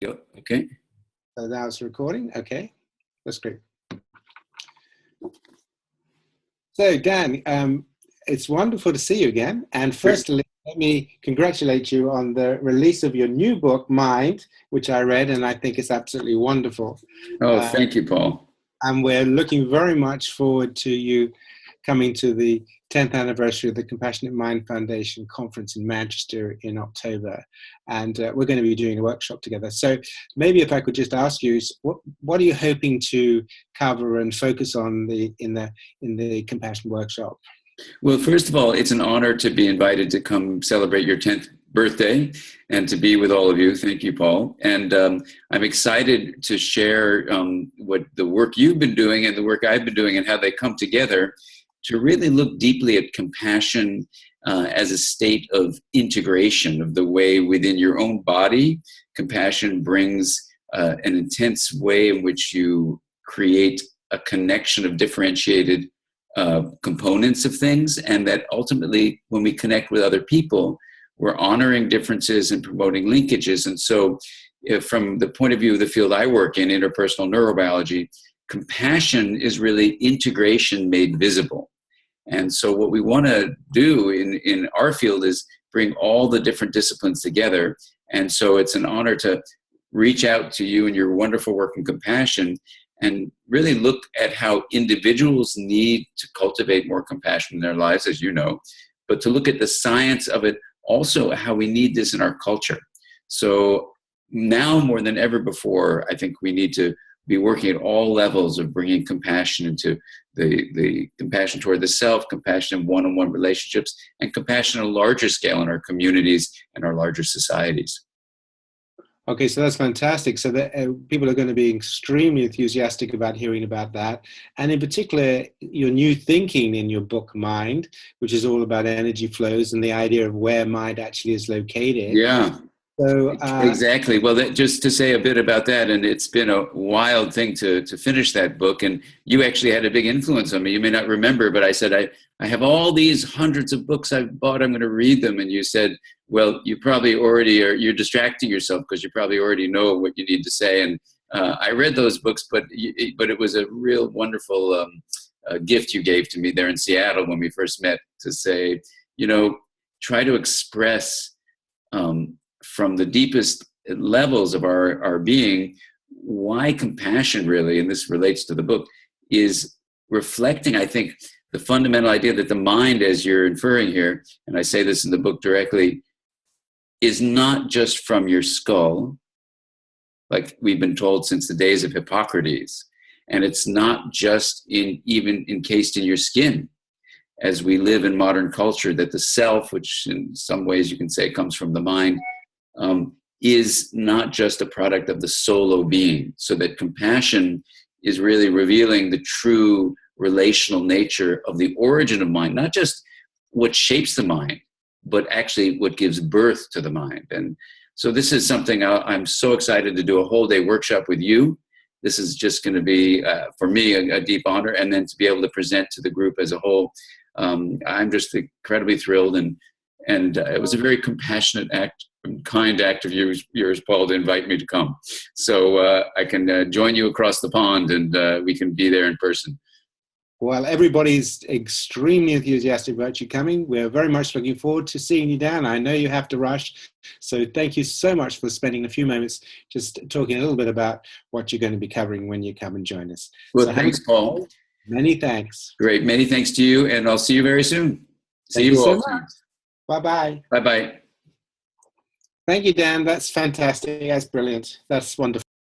Go. Okay. So now it's recording. Okay, that's great. So Dan, it's wonderful to see you again. And firstly, let me congratulate you on the release of your new book, Mind, which I read, and I think it's absolutely wonderful. Oh, thank you, Paul. And we're looking very much forward to you coming to the 10th anniversary of the Compassionate Mind Foundation conference in Manchester in October. And we're going to be doing a workshop together. So maybe if I could just ask you, what are you hoping to cover and focus on in the Compassion workshop? Well, first of all, it's an honor to be invited to come celebrate your 10th birthday and to be with all of you. Thank you, Paul. And I'm excited to share what the work you've been doing and the work I've been doing and how they come together to really look deeply at compassion as a state of integration of the way within your own body. Compassion brings an intense way in which you create a connection of differentiated components of things, and that ultimately when we connect with other people, we're honoring differences and promoting linkages. And so from the point of view of the field I work in, interpersonal neurobiology, compassion is really integration made visible. And so what we want to do in our field is bring all the different disciplines together. And so it's an honor to reach out to you and your wonderful work in compassion and really look at how individuals need to cultivate more compassion in their lives, as you know, but to look at the science of it, also how we need this in our culture. So now more than ever before, I think we need to be working at all levels of bringing compassion into the compassion toward the self, compassion in one-on-one relationships, and compassion on a larger scale in our communities and our larger societies. Okay, so that's fantastic. So that people are going to be extremely enthusiastic about hearing about that. And in particular, your new thinking in your book, Mind, which is all about energy flows and the idea of where mind actually is located. Yeah. So, exactly. Well, just to say a bit about that, and it's been a wild thing to finish that book, and you actually had a big influence on me. You may not remember, but I said, I have all these hundreds of books I've bought, I'm going to read them. And you said, well, you probably already are, you're distracting yourself because you probably already know what you need to say. And I read those books, but it was a real wonderful gift you gave to me there in Seattle when we first met, to say, try to express from the deepest levels of our being, why compassion really, and this relates to the book, is reflecting, I think, the fundamental idea that the mind, as you're inferring here, and I say this in the book directly, is not just from your skull, like we've been told since the days of Hippocrates, and it's not just even encased in your skin, as we live in modern culture, that the self, which in some ways you can say comes from the mind, is not just a product of the solo being. So that compassion is really revealing the true relational nature of the origin of mind, not just what shapes the mind, but actually what gives birth to the mind. And so this is something I'm so excited to do a whole day workshop with you. This is just going to be, for me, a deep honor. And then to be able to present to the group as a whole, I'm just incredibly thrilled. And it was a very compassionate act, kind act of yours, Paul, to invite me to come. So I can join you across the pond, and we can be there in person. Well, everybody's extremely enthusiastic about you coming. We're very much looking forward to seeing you, Dan. I know you have to rush. So thank you so much for spending a few moments just talking a little bit about what you're going to be covering when you come and join us. Well, so thanks, Paul. Many thanks. Great. Many thanks to you, and I'll see you very soon. See you all soon. Bye-bye. Bye-bye. Thank you, Dan. That's fantastic. That's brilliant. That's wonderful.